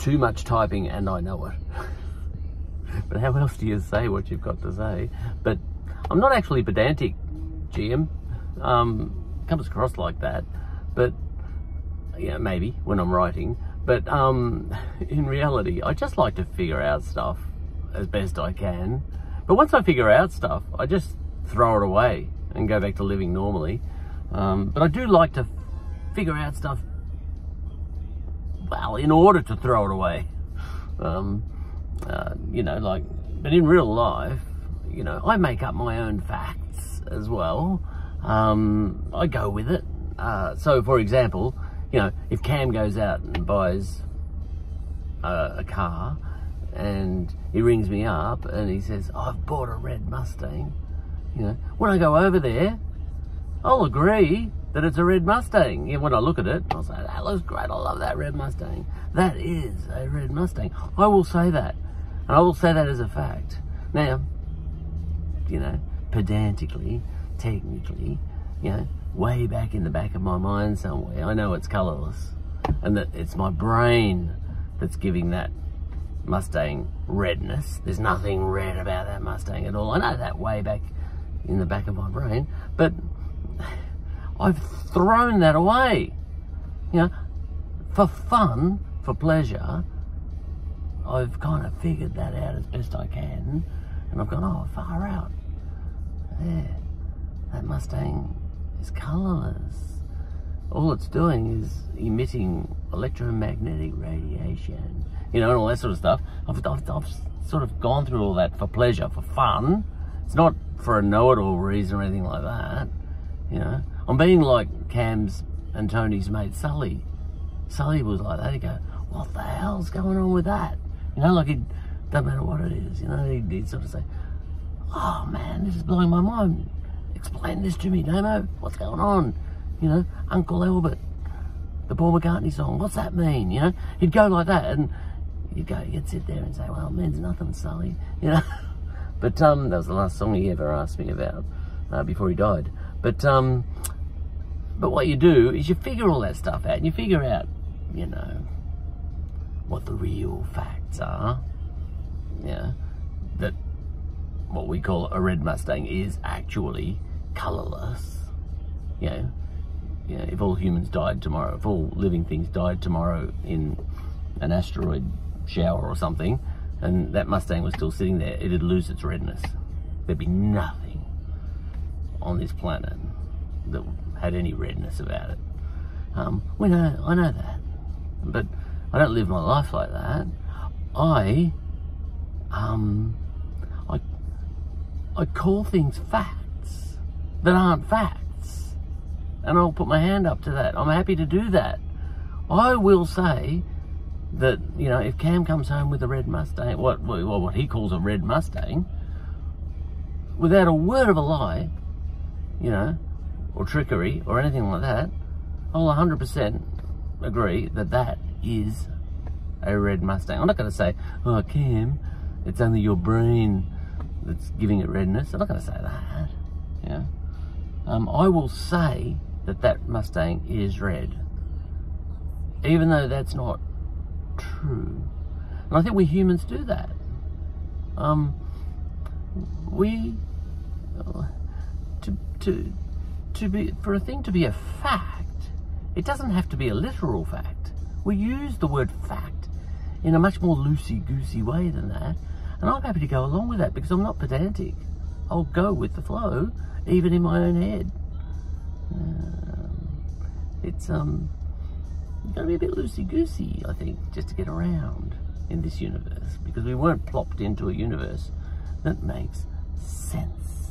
too much typing and I know it. But how else do you say what you've got to say? But I'm not actually pedantic, Jim. Comes across like that. But, yeah, maybe when I'm writing. But in reality, I just like to figure out stuff as best I can. But once I figure out stuff, I just throw it away and go back to living normally. But I do like to figure out stuff, well, in order to throw it away. You know, like, but in real life, you know, I make up my own facts as well. I go with it. So, for example, you know, if Cam goes out and buys a car and he rings me up and he says, I've bought a red Mustang, you know, when I go over there, I'll agree that it's a red Mustang. Yeah, when I look at it, I'll say, that looks great, I love that red Mustang. That is a red Mustang. I will say that. And I will say that as a fact. Now, you know, pedantically, technically, you know, way back in the back of my mind somewhere, I know it's colourless. And that it's my brain that's giving that Mustang redness. There's nothing red about that Mustang at all. I know that way back in the back of my brain. But I've thrown that away. You know, for fun, for pleasure, I've kind of figured that out as best I can. And I've gone, oh, far out. Yeah, that Mustang is colourless. All it's doing is emitting electromagnetic radiation, you know, and all that sort of stuff. I've sort of gone through all that for pleasure, for fun. It's not for a know-it-all reason or anything like that, you know. I'm being like Cam's and Tony's mate Sully. Sully was like that. He'd go, what the hell's going on with that? You know, like, it doesn't matter what it is, you know. He'd sort of say, oh man, this is blowing my mind. Explain this to me, Damo. What's going on? You know, Uncle Albert, the Paul McCartney song, what's that mean? You know, he'd go like that, and you'd sit there and say, well, it means nothing, Sully, you know. But that was the last song he ever asked me about before he died. But what you do is you figure all that stuff out, and you figure out, you know, what the real facts are. Yeah, that what we call a red Mustang is actually colourless. You know, if all humans died tomorrow, if all living things died tomorrow in an asteroid shower or something, and that Mustang was still sitting there, it'd lose its redness. There'd be nothing on this planet that had any redness about it. I know that, but I don't live my life like that. I call things facts that aren't facts, and I'll put my hand up to that. I'm happy to do that. I will say that, you know, if Cam comes home with a red Mustang, what he calls a red Mustang, without a word of a lie, you know, or trickery or anything like that, I'll 100% agree that that is a red Mustang. I'm not going to say, oh, Cam, it's only your brain that's giving it redness. I'm not going to say that. Yeah. I will say that that Mustang is red, even though that's not true. And I think we humans do that. For a thing to be a fact, it doesn't have to be a literal fact. We use the word fact in a much more loosey-goosey way than that, and I'm happy to go along with that because I'm not pedantic. I'll go with the flow, even in my own head. It's going to be a bit loosey-goosey, I think, just to get around in this universe, because we weren't plopped into a universe that makes sense.